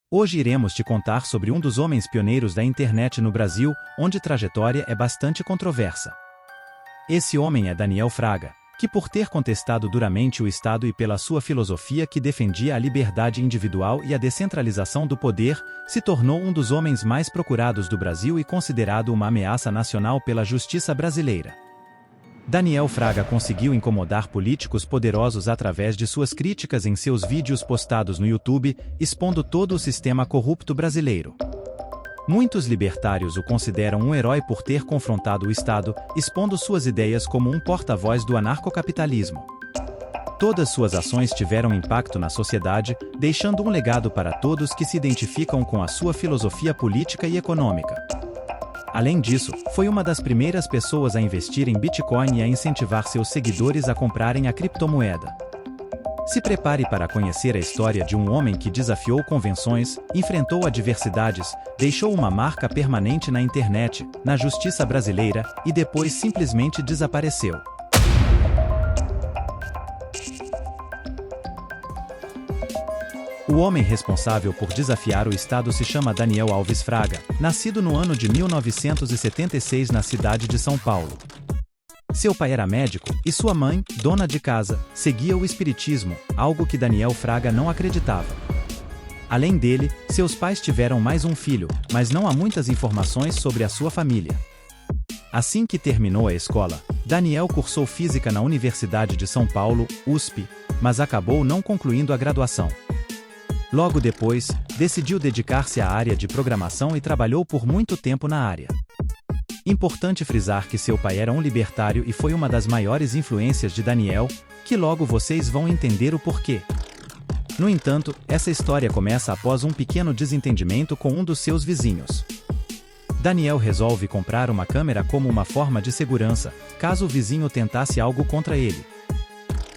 Hoje iremos te contar sobre um dos homens pioneiros da internet no Brasil, onde trajetória é bastante controversa. Esse homem é Daniel Fraga, que por ter contestado duramente o Estado e pela sua filosofia que defendia a liberdade individual e a descentralização do poder, se tornou um dos homens mais procurados do Brasil e considerado uma ameaça nacional pela justiça brasileira. Daniel Fraga conseguiu incomodar políticos poderosos através de suas críticas em seus vídeos postados no YouTube, expondo todo o sistema corrupto brasileiro. Muitos libertários o consideram um herói por ter confrontado o Estado, expondo suas ideias como um porta-voz do anarcocapitalismo. Todas suas ações tiveram impacto na sociedade, deixando um legado para todos que se identificam com a sua filosofia política e econômica. Além disso, foi uma das primeiras pessoas a investir em Bitcoin e a incentivar seus seguidores a comprarem a criptomoeda. Se prepare para conhecer a história de um homem que desafiou convenções, enfrentou adversidades, deixou uma marca permanente na internet, na justiça brasileira, e depois simplesmente desapareceu. O homem responsável por desafiar o Estado se chama Daniel Alves Fraga, nascido no ano de 1976 na cidade de São Paulo. Seu pai era médico, e sua mãe, dona de casa, seguia o espiritismo, algo que Daniel Fraga não acreditava. Além dele, seus pais tiveram mais um filho, mas não há muitas informações sobre a sua família. Assim que terminou a escola, Daniel cursou física na Universidade de São Paulo, USP, mas acabou não concluindo a graduação. Logo depois, decidiu dedicar-se à área de programação e trabalhou por muito tempo na área. Importante frisar que seu pai era um libertário e foi uma das maiores influências de Daniel, que logo vocês vão entender o porquê. No entanto, essa história começa após um pequeno desentendimento com um dos seus vizinhos. Daniel resolve comprar uma câmera como uma forma de segurança, caso o vizinho tentasse algo contra ele.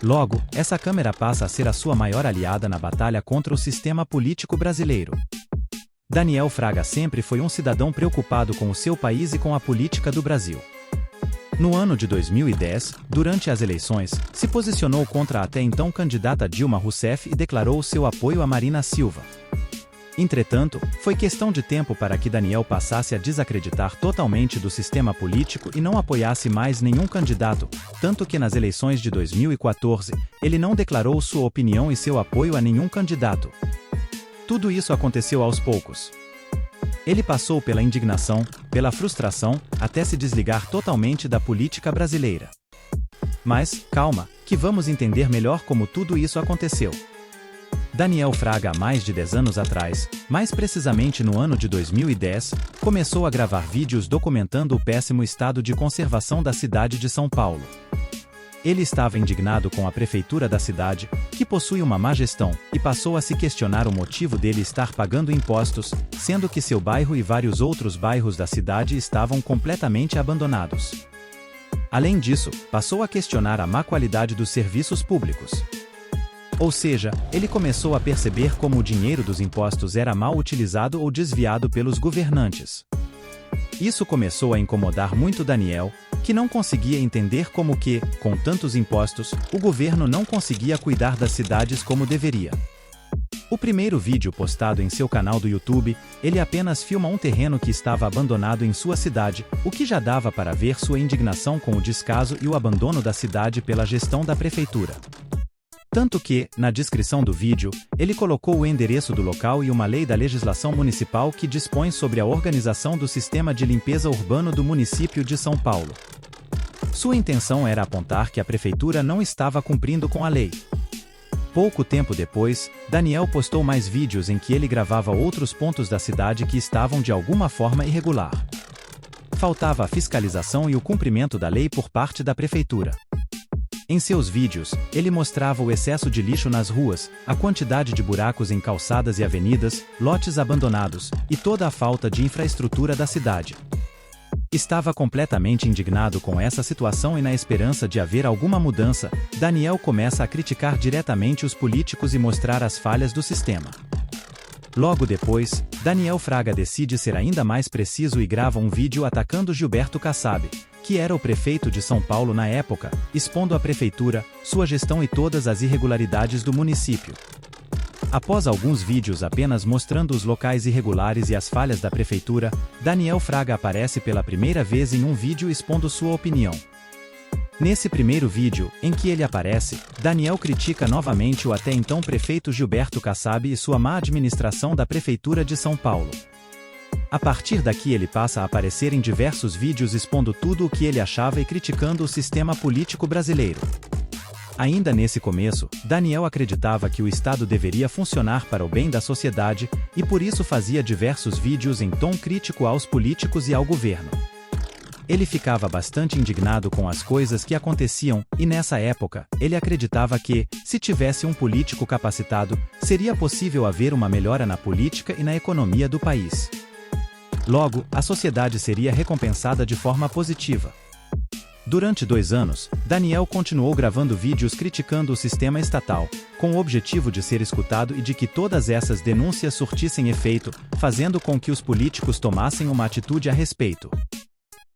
Logo, essa câmera passa a ser a sua maior aliada na batalha contra o sistema político brasileiro. Daniel Fraga sempre foi um cidadão preocupado com o seu país e com a política do Brasil. No ano de 2010, durante as eleições, se posicionou contra a até então candidata Dilma Rousseff e declarou seu apoio a Marina Silva. Entretanto, foi questão de tempo para que Daniel passasse a desacreditar totalmente do sistema político e não apoiasse mais nenhum candidato, tanto que nas eleições de 2014, ele não declarou sua opinião e seu apoio a nenhum candidato. Tudo isso aconteceu aos poucos. Ele passou pela indignação, pela frustração, até se desligar totalmente da política brasileira. Mas, calma, que vamos entender melhor como tudo isso aconteceu. Daniel Fraga, há mais de 10 anos atrás, mais precisamente no ano de 2010, começou a gravar vídeos documentando o péssimo estado de conservação da cidade de São Paulo. Ele estava indignado com a prefeitura da cidade, que possui uma má gestão, e passou a se questionar o motivo dele estar pagando impostos, sendo que seu bairro e vários outros bairros da cidade estavam completamente abandonados. Além disso, passou a questionar a má qualidade dos serviços públicos. Ou seja, ele começou a perceber como o dinheiro dos impostos era mal utilizado ou desviado pelos governantes. Isso começou a incomodar muito Daniel, que não conseguia entender como que, com tantos impostos, o governo não conseguia cuidar das cidades como deveria. O primeiro vídeo postado em seu canal do YouTube, ele apenas filma um terreno que estava abandonado em sua cidade, o que já dava para ver sua indignação com o descaso e o abandono da cidade pela gestão da prefeitura. Tanto que, na descrição do vídeo, ele colocou o endereço do local e uma lei da legislação municipal que dispõe sobre a organização do sistema de limpeza urbano do município de São Paulo. Sua intenção era apontar que a prefeitura não estava cumprindo com a lei. Pouco tempo depois, Daniel postou mais vídeos em que ele gravava outros pontos da cidade que estavam de alguma forma irregular. Faltava a fiscalização e o cumprimento da lei por parte da prefeitura. Em seus vídeos, ele mostrava o excesso de lixo nas ruas, a quantidade de buracos em calçadas e avenidas, lotes abandonados, e toda a falta de infraestrutura da cidade. Estava completamente indignado com essa situação e na esperança de haver alguma mudança, Daniel começa a criticar diretamente os políticos e mostrar as falhas do sistema. Logo depois, Daniel Fraga decide ser ainda mais preciso e grava um vídeo atacando Gilberto Kassab, que era o prefeito de São Paulo na época, expondo a prefeitura, sua gestão e todas as irregularidades do município. Após alguns vídeos apenas mostrando os locais irregulares e as falhas da prefeitura, Daniel Fraga aparece pela primeira vez em um vídeo expondo sua opinião. Nesse primeiro vídeo, em que ele aparece, Daniel critica novamente o até então prefeito Gilberto Kassab e sua má administração da Prefeitura de São Paulo. A partir daqui ele passa a aparecer em diversos vídeos expondo tudo o que ele achava e criticando o sistema político brasileiro. Ainda nesse começo, Daniel acreditava que o Estado deveria funcionar para o bem da sociedade, e por isso fazia diversos vídeos em tom crítico aos políticos e ao governo. Ele ficava bastante indignado com as coisas que aconteciam, e nessa época, ele acreditava que, se tivesse um político capacitado, seria possível haver uma melhora na política e na economia do país. Logo, a sociedade seria recompensada de forma positiva. Durante 2 anos, Daniel continuou gravando vídeos criticando o sistema estatal, com o objetivo de ser escutado e de que todas essas denúncias surtissem efeito, fazendo com que os políticos tomassem uma atitude a respeito.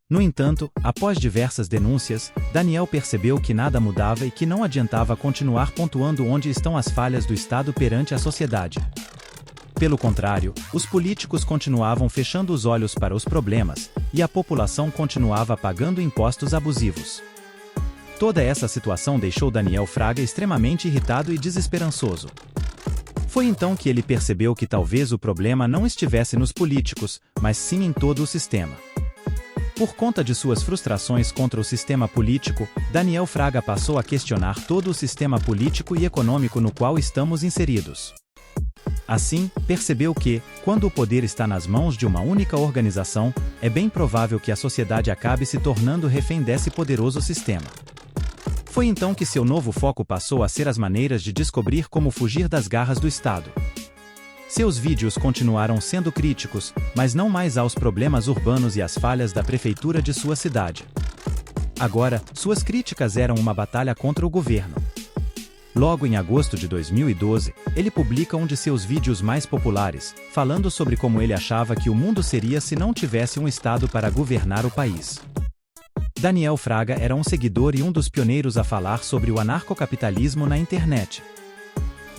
No entanto, após diversas denúncias, Daniel percebeu que nada mudava e que não adiantava continuar pontuando onde estão as falhas do Estado perante a sociedade. Pelo contrário, os políticos continuavam fechando os olhos para os problemas, e a população continuava pagando impostos abusivos. Toda essa situação deixou Daniel Fraga extremamente irritado e desesperançoso. Foi então que ele percebeu que talvez o problema não estivesse nos políticos, mas sim em todo o sistema. Por conta de suas frustrações contra o sistema político, Daniel Fraga passou a questionar todo o sistema político e econômico no qual estamos inseridos. Assim, percebeu que, quando o poder está nas mãos de uma única organização, é bem provável que a sociedade acabe se tornando refém desse poderoso sistema. Foi então que seu novo foco passou a ser as maneiras de descobrir como fugir das garras do Estado. Seus vídeos continuaram sendo críticos, mas não mais aos problemas urbanos e às falhas da prefeitura de sua cidade. Agora, suas críticas eram uma batalha contra o governo. Logo em agosto de 2012, ele publica um de seus vídeos mais populares, falando sobre como ele achava que o mundo seria se não tivesse um Estado para governar o país. Daniel Fraga era um seguidor e um dos pioneiros a falar sobre o anarcocapitalismo na internet.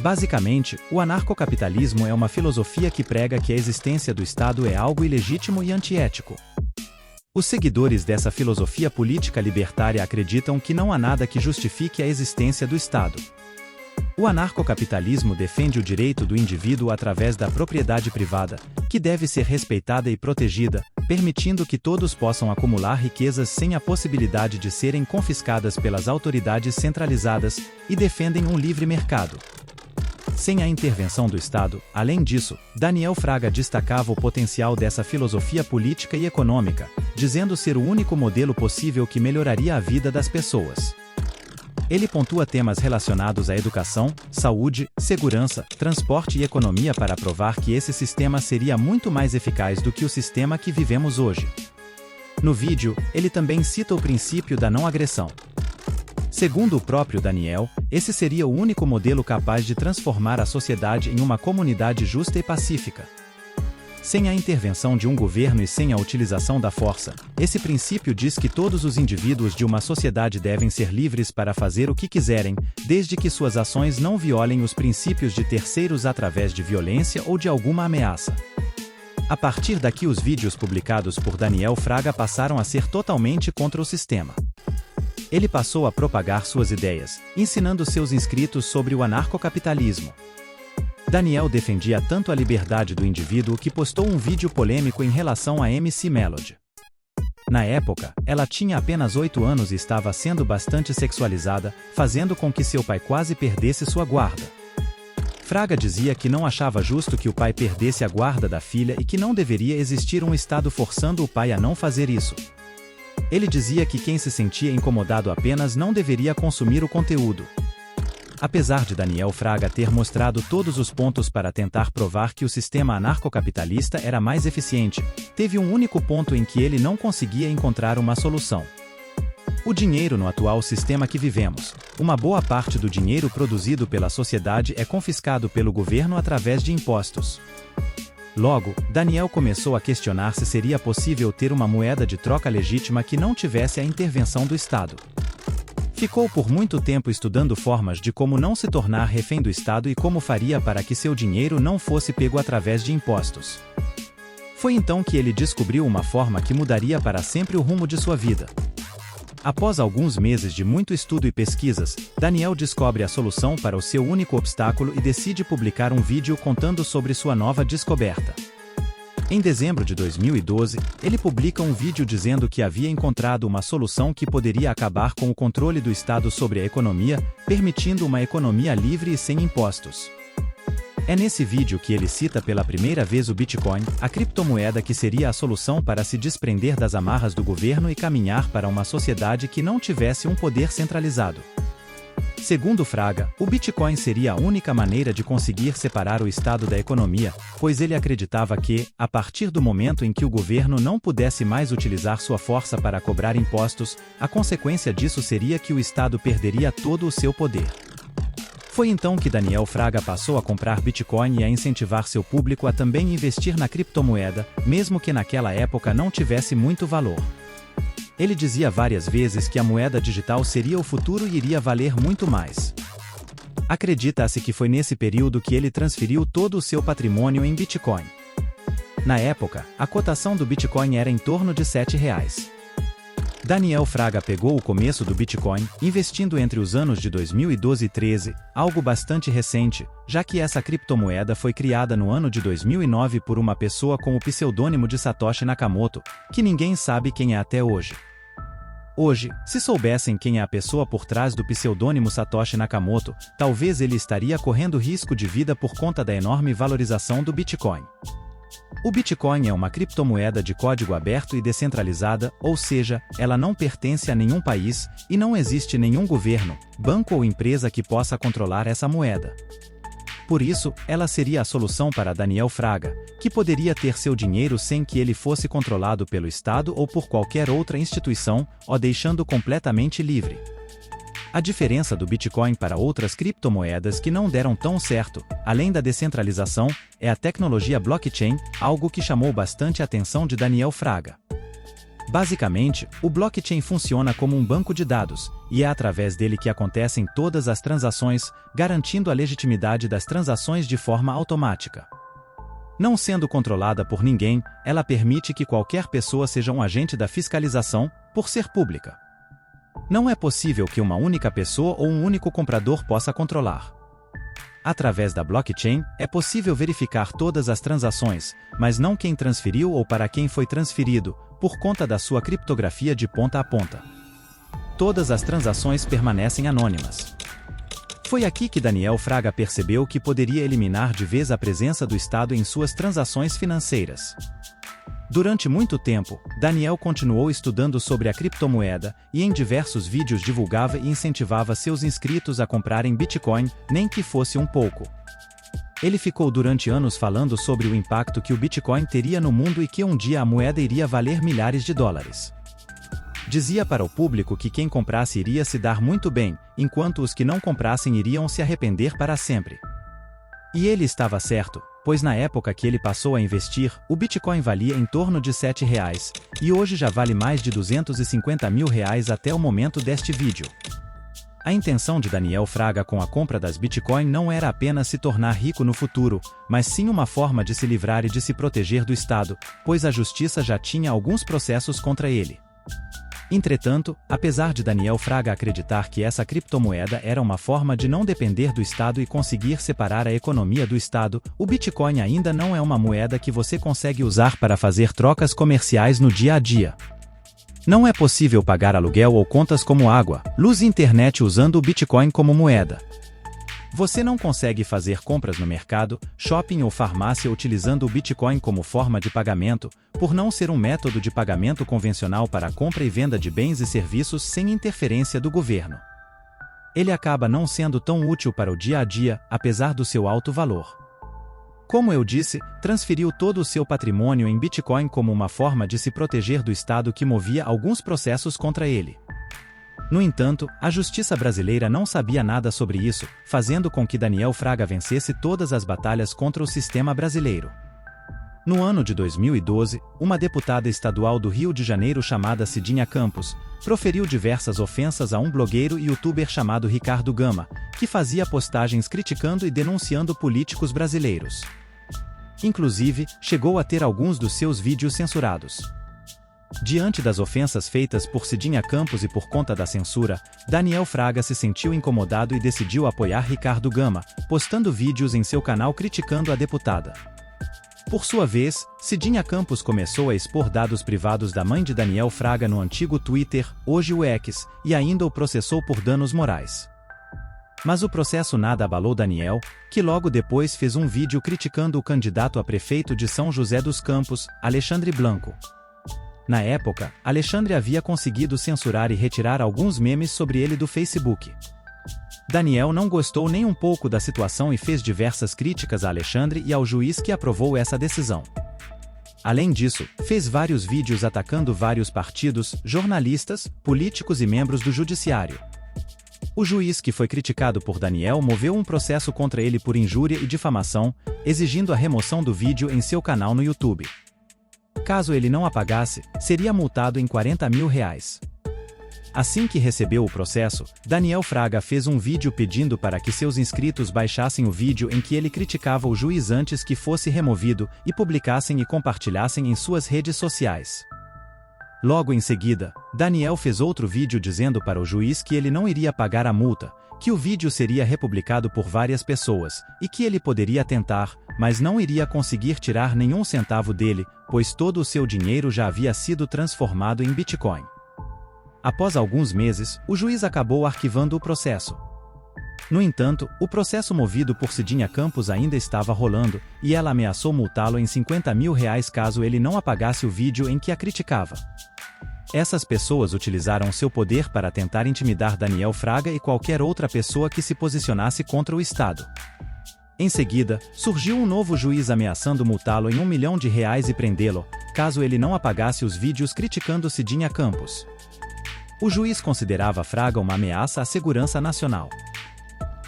Basicamente, o anarcocapitalismo é uma filosofia que prega que a existência do Estado é algo ilegítimo e antiético. Os seguidores dessa filosofia política libertária acreditam que não há nada que justifique a existência do Estado. O anarcocapitalismo defende o direito do indivíduo através da propriedade privada, que deve ser respeitada e protegida, permitindo que todos possam acumular riquezas sem a possibilidade de serem confiscadas pelas autoridades centralizadas, e defendem um livre mercado. Sem a intervenção do Estado, além disso, Daniel Fraga destacava o potencial dessa filosofia política e econômica, dizendo ser o único modelo possível que melhoraria a vida das pessoas. Ele pontua temas relacionados à educação, saúde, segurança, transporte e economia para provar que esse sistema seria muito mais eficaz do que o sistema que vivemos hoje. No vídeo, ele também cita o princípio da não agressão. Segundo o próprio Daniel, esse seria o único modelo capaz de transformar a sociedade em uma comunidade justa e pacífica. Sem a intervenção de um governo e sem a utilização da força, esse princípio diz que todos os indivíduos de uma sociedade devem ser livres para fazer o que quiserem, desde que suas ações não violem os princípios de terceiros através de violência ou de alguma ameaça. A partir daqui, os vídeos publicados por Daniel Fraga passaram a ser totalmente contra o sistema. Ele passou a propagar suas ideias, ensinando seus inscritos sobre o anarcocapitalismo. Daniel defendia tanto a liberdade do indivíduo que postou um vídeo polêmico em relação a MC Melody. Na época, ela tinha apenas 8 anos e estava sendo bastante sexualizada, fazendo com que seu pai quase perdesse sua guarda. Fraga dizia que não achava justo que o pai perdesse a guarda da filha e que não deveria existir um Estado forçando o pai a não fazer isso. Ele dizia que quem se sentia incomodado apenas não deveria consumir o conteúdo. Apesar de Daniel Fraga ter mostrado todos os pontos para tentar provar que o sistema anarcocapitalista era mais eficiente, teve um único ponto em que ele não conseguia encontrar uma solução. O dinheiro no atual sistema que vivemos. Uma boa parte do dinheiro produzido pela sociedade é confiscado pelo governo através de impostos. Logo, Daniel começou a questionar se seria possível ter uma moeda de troca legítima que não tivesse a intervenção do Estado. Ficou por muito tempo estudando formas de como não se tornar refém do Estado e como faria para que seu dinheiro não fosse pego através de impostos. Foi então que ele descobriu uma forma que mudaria para sempre o rumo de sua vida. Após alguns meses de muito estudo e pesquisas, Daniel descobre a solução para o seu único obstáculo e decide publicar um vídeo contando sobre sua nova descoberta. Em dezembro de 2012, ele publica um vídeo dizendo que havia encontrado uma solução que poderia acabar com o controle do Estado sobre a economia, permitindo uma economia livre e sem impostos. É nesse vídeo que ele cita pela primeira vez o Bitcoin, a criptomoeda que seria a solução para se desprender das amarras do governo e caminhar para uma sociedade que não tivesse um poder centralizado. Segundo Fraga, o Bitcoin seria a única maneira de conseguir separar o Estado da economia, pois ele acreditava que, a partir do momento em que o governo não pudesse mais utilizar sua força para cobrar impostos, a consequência disso seria que o Estado perderia todo o seu poder. Foi então que Daniel Fraga passou a comprar Bitcoin e a incentivar seu público a também investir na criptomoeda, mesmo que naquela época não tivesse muito valor. Ele dizia várias vezes que a moeda digital seria o futuro e iria valer muito mais. Acredita-se que foi nesse período que ele transferiu todo o seu patrimônio em Bitcoin. Na época, a cotação do Bitcoin era em torno de R$7. Daniel Fraga pegou o começo do Bitcoin, investindo entre os anos de 2012 e 2013, algo bastante recente, já que essa criptomoeda foi criada no ano de 2009 por uma pessoa com o pseudônimo de Satoshi Nakamoto, que ninguém sabe quem é até hoje. Hoje, se soubessem quem é a pessoa por trás do pseudônimo Satoshi Nakamoto, talvez ele estaria correndo risco de vida por conta da enorme valorização do Bitcoin. O Bitcoin é uma criptomoeda de código aberto e descentralizada, ou seja, ela não pertence a nenhum país, e não existe nenhum governo, banco ou empresa que possa controlar essa moeda. Por isso, ela seria a solução para Daniel Fraga, que poderia ter seu dinheiro sem que ele fosse controlado pelo Estado ou por qualquer outra instituição, o deixando completamente livre. A diferença do Bitcoin para outras criptomoedas que não deram tão certo, além da descentralização, é a tecnologia blockchain, algo que chamou bastante a atenção de Daniel Fraga. Basicamente, o blockchain funciona como um banco de dados, e é através dele que acontecem todas as transações, garantindo a legitimidade das transações de forma automática. Não sendo controlada por ninguém, ela permite que qualquer pessoa seja um agente da fiscalização, por ser pública. Não é possível que uma única pessoa ou um único comprador possa controlar. Através da blockchain, é possível verificar todas as transações, mas não quem transferiu ou para quem foi transferido, por conta da sua criptografia de ponta a ponta. Todas as transações permanecem anônimas. Foi aqui que Daniel Fraga percebeu que poderia eliminar de vez a presença do Estado em suas transações financeiras. Durante muito tempo, Daniel continuou estudando sobre a criptomoeda e em diversos vídeos divulgava e incentivava seus inscritos a comprarem Bitcoin, nem que fosse um pouco. Ele ficou durante anos falando sobre o impacto que o Bitcoin teria no mundo e que um dia a moeda iria valer milhares de dólares. Dizia para o público que quem comprasse iria se dar muito bem, enquanto os que não comprassem iriam se arrepender para sempre. E ele estava certo, pois na época que ele passou a investir, o Bitcoin valia em torno de R$7, e hoje já vale mais de R$250 mil até o momento deste vídeo. A intenção de Daniel Fraga com a compra das Bitcoin não era apenas se tornar rico no futuro, mas sim uma forma de se livrar e de se proteger do Estado, pois a justiça já tinha alguns processos contra ele. Entretanto, apesar de Daniel Fraga acreditar que essa criptomoeda era uma forma de não depender do Estado e conseguir separar a economia do Estado, o Bitcoin ainda não é uma moeda que você consegue usar para fazer trocas comerciais no dia a dia. Não é possível pagar aluguel ou contas como água, luz e internet usando o Bitcoin como moeda. Você não consegue fazer compras no mercado, shopping ou farmácia utilizando o Bitcoin como forma de pagamento, por não ser um método de pagamento convencional para a compra e venda de bens e serviços sem interferência do governo. Ele acaba não sendo tão útil para o dia a dia, apesar do seu alto valor. Como eu disse, transferiu todo o seu patrimônio em Bitcoin como uma forma de se proteger do Estado que movia alguns processos contra ele. No entanto, a justiça brasileira não sabia nada sobre isso, fazendo com que Daniel Fraga vencesse todas as batalhas contra o sistema brasileiro. No ano de 2012, uma deputada estadual do Rio de Janeiro chamada Cidinha Campos proferiu diversas ofensas a um blogueiro e youtuber chamado Ricardo Gama, que fazia postagens criticando e denunciando políticos brasileiros. Inclusive, chegou a ter alguns dos seus vídeos censurados. Diante das ofensas feitas por Cidinha Campos e por conta da censura, Daniel Fraga se sentiu incomodado e decidiu apoiar Ricardo Gama, postando vídeos em seu canal criticando a deputada. Por sua vez, Cidinha Campos começou a expor dados privados da mãe de Daniel Fraga no antigo Twitter, hoje o X, e ainda o processou por danos morais. Mas o processo nada abalou Daniel, que logo depois fez um vídeo criticando o candidato a prefeito de São José dos Campos, Alexandre Blanco. Na época, Alexandre havia conseguido censurar e retirar alguns memes sobre ele do Facebook. Daniel não gostou nem um pouco da situação e fez diversas críticas a Alexandre e ao juiz que aprovou essa decisão. Além disso, fez vários vídeos atacando vários partidos, jornalistas, políticos e membros do judiciário. O juiz que foi criticado por Daniel moveu um processo contra ele por injúria e difamação, exigindo a remoção do vídeo em seu canal no YouTube. Caso ele não apagasse, seria multado em R$40 mil. Assim que recebeu o processo, Daniel Fraga fez um vídeo pedindo para que seus inscritos baixassem o vídeo em que ele criticava o juiz antes que fosse removido e publicassem e compartilhassem em suas redes sociais. Logo em seguida, Daniel fez outro vídeo dizendo para o juiz que ele não iria pagar a multa, que o vídeo seria republicado por várias pessoas, e que ele poderia tentar, mas não iria conseguir tirar nenhum centavo dele, pois todo o seu dinheiro já havia sido transformado em Bitcoin. Após alguns meses, o juiz acabou arquivando o processo. No entanto, o processo movido por Cidinha Campos ainda estava rolando, e ela ameaçou multá-lo em R$50 mil caso ele não apagasse o vídeo em que a criticava. Essas pessoas utilizaram seu poder para tentar intimidar Daniel Fraga e qualquer outra pessoa que se posicionasse contra o Estado. Em seguida, surgiu um novo juiz ameaçando multá-lo em R$1 milhão e prendê-lo, caso ele não apagasse os vídeos criticando Cidinha Campos. O juiz considerava Fraga uma ameaça à segurança nacional.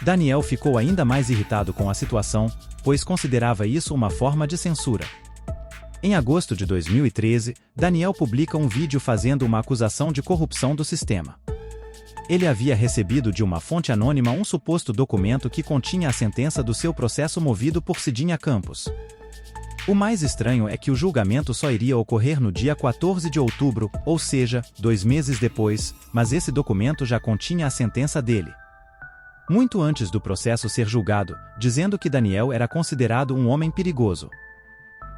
Daniel ficou ainda mais irritado com a situação, pois considerava isso uma forma de censura. Em agosto de 2013, Daniel publica um vídeo fazendo uma acusação de corrupção do sistema. Ele havia recebido de uma fonte anônima um suposto documento que continha a sentença do seu processo movido por Cidinha Campos. O mais estranho é que o julgamento só iria ocorrer no dia 14 de outubro, ou seja, 2 meses depois, mas esse documento já continha a sentença dele. Muito antes do processo ser julgado, dizendo que Daniel era considerado um homem perigoso.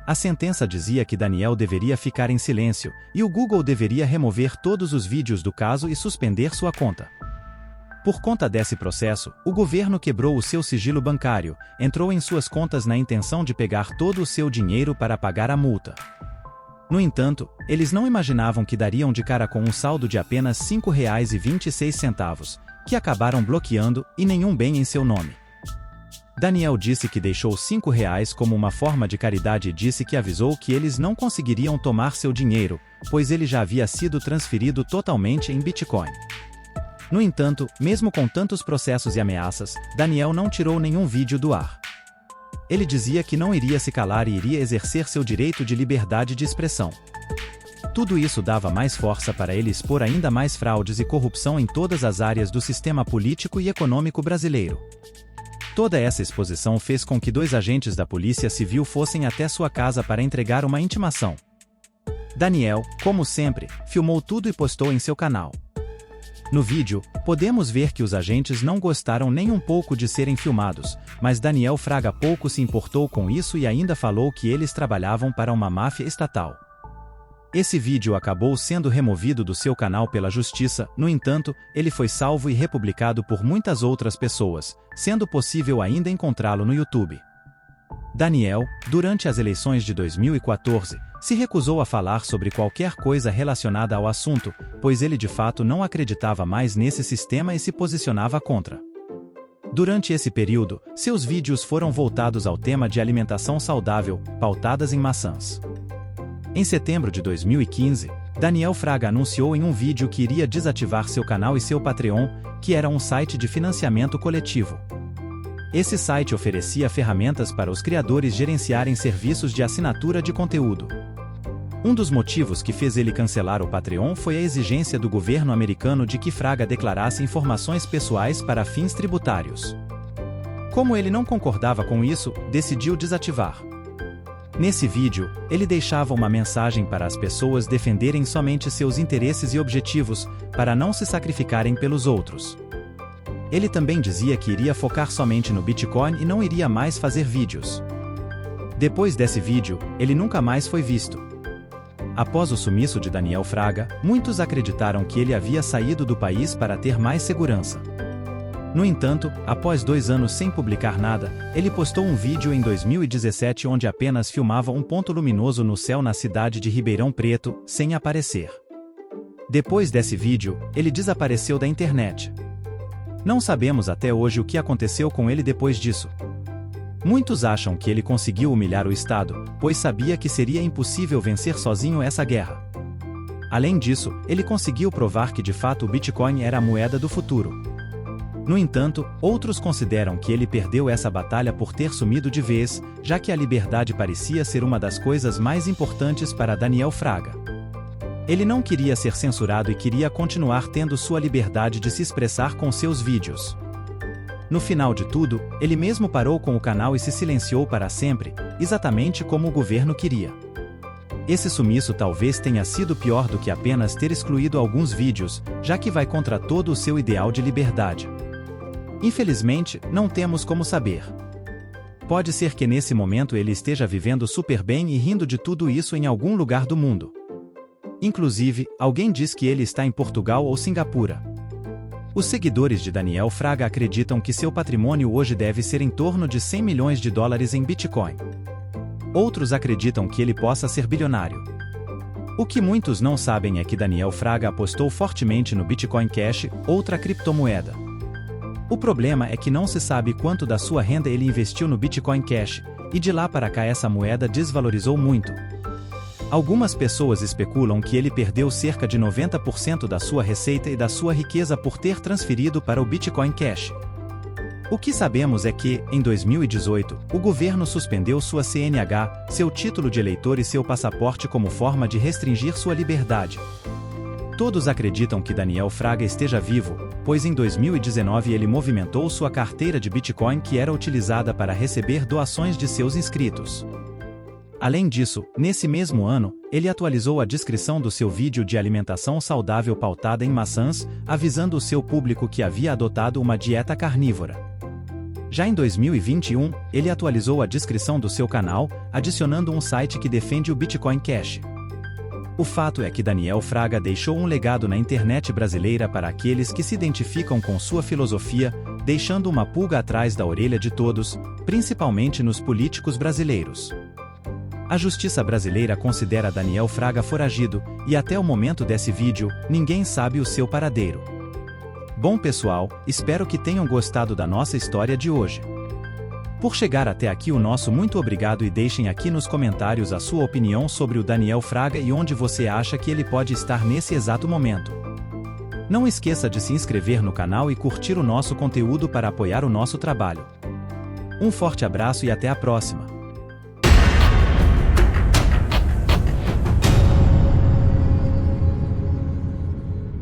A sentença dizia que Daniel deveria ficar em silêncio, e o Google deveria remover todos os vídeos do caso e suspender sua conta. Por conta desse processo, o governo quebrou o seu sigilo bancário, entrou em suas contas na intenção de pegar todo o seu dinheiro para pagar a multa. No entanto, eles não imaginavam que dariam de cara com um saldo de apenas R$ 5,26, que acabaram bloqueando, e nenhum bem em seu nome. Daniel disse que deixou R$ 5 como uma forma de caridade e disse que avisou que eles não conseguiriam tomar seu dinheiro, pois ele já havia sido transferido totalmente em Bitcoin. No entanto, mesmo com tantos processos e ameaças, Daniel não tirou nenhum vídeo do ar. Ele dizia que não iria se calar e iria exercer seu direito de liberdade de expressão. Tudo isso dava mais força para ele expor ainda mais fraudes e corrupção em todas as áreas do sistema político e econômico brasileiro. Toda essa exposição fez com que 2 agentes da Polícia Civil fossem até sua casa para entregar uma intimação. Daniel, como sempre, filmou tudo e postou em seu canal. No vídeo, podemos ver que os agentes não gostaram nem um pouco de serem filmados, mas Daniel Fraga pouco se importou com isso e ainda falou que eles trabalhavam para uma máfia estatal. Esse vídeo acabou sendo removido do seu canal pela justiça, no entanto, ele foi salvo e republicado por muitas outras pessoas, sendo possível ainda encontrá-lo no YouTube. Daniel, durante as eleições de 2014, se recusou a falar sobre qualquer coisa relacionada ao assunto, pois ele de fato não acreditava mais nesse sistema e se posicionava contra. Durante esse período, seus vídeos foram voltados ao tema de alimentação saudável, pautadas em maçãs. Em setembro de 2015, Daniel Fraga anunciou em um vídeo que iria desativar seu canal e seu Patreon, que era um site de financiamento coletivo. Esse site oferecia ferramentas para os criadores gerenciarem serviços de assinatura de conteúdo. Um dos motivos que fez ele cancelar o Patreon foi a exigência do governo americano de que Fraga declarasse informações pessoais para fins tributários. Como ele não concordava com isso, decidiu desativar. Nesse vídeo, ele deixava uma mensagem para as pessoas defenderem somente seus interesses e objetivos, para não se sacrificarem pelos outros. Ele também dizia que iria focar somente no Bitcoin e não iria mais fazer vídeos. Depois desse vídeo, ele nunca mais foi visto. Após o sumiço de Daniel Fraga, muitos acreditaram que ele havia saído do país para ter mais segurança. No entanto, após 2 anos sem publicar nada, ele postou um vídeo em 2017 onde apenas filmava um ponto luminoso no céu na cidade de Ribeirão Preto, sem aparecer. Depois desse vídeo, ele desapareceu da internet. Não sabemos até hoje o que aconteceu com ele depois disso. Muitos acham que ele conseguiu humilhar o Estado, pois sabia que seria impossível vencer sozinho essa guerra. Além disso, ele conseguiu provar que de fato o Bitcoin era a moeda do futuro. No entanto, outros consideram que ele perdeu essa batalha por ter sumido de vez, já que a liberdade parecia ser uma das coisas mais importantes para Daniel Fraga. Ele não queria ser censurado e queria continuar tendo sua liberdade de se expressar com seus vídeos. No final de tudo, ele mesmo parou com o canal e se silenciou para sempre, exatamente como o governo queria. Esse sumiço talvez tenha sido pior do que apenas ter excluído alguns vídeos, já que vai contra todo o seu ideal de liberdade. Infelizmente, não temos como saber. Pode ser que nesse momento ele esteja vivendo super bem e rindo de tudo isso em algum lugar do mundo. Inclusive, alguém diz que ele está em Portugal ou Singapura. Os seguidores de Daniel Fraga acreditam que seu patrimônio hoje deve ser em torno de 100 milhões de dólares em Bitcoin. Outros acreditam que ele possa ser bilionário. O que muitos não sabem é que Daniel Fraga apostou fortemente no Bitcoin Cash, outra criptomoeda. O problema é que não se sabe quanto da sua renda ele investiu no Bitcoin Cash, e de lá para cá essa moeda desvalorizou muito. Algumas pessoas especulam que ele perdeu cerca de 90% da sua receita e da sua riqueza por ter transferido para o Bitcoin Cash. O que sabemos é que, em 2018, o governo suspendeu sua CNH, seu título de eleitor e seu passaporte como forma de restringir sua liberdade. Todos acreditam que Daniel Fraga esteja vivo, pois em 2019 ele movimentou sua carteira de Bitcoin que era utilizada para receber doações de seus inscritos. Além disso, nesse mesmo ano, ele atualizou a descrição do seu vídeo de alimentação saudável pautada em maçãs, avisando o seu público que havia adotado uma dieta carnívora. Já em 2021, ele atualizou a descrição do seu canal, adicionando um site que defende o Bitcoin Cash. O fato é que Daniel Fraga deixou um legado na internet brasileira para aqueles que se identificam com sua filosofia, deixando uma pulga atrás da orelha de todos, principalmente nos políticos brasileiros. A justiça brasileira considera Daniel Fraga foragido, e até o momento desse vídeo, ninguém sabe o seu paradeiro. Bom pessoal, espero que tenham gostado da nossa história de hoje. Por chegar até aqui o nosso muito obrigado e deixem aqui nos comentários a sua opinião sobre o Daniel Fraga e onde você acha que ele pode estar nesse exato momento. Não esqueça de se inscrever no canal e curtir o nosso conteúdo para apoiar o nosso trabalho. Um forte abraço e até a próxima!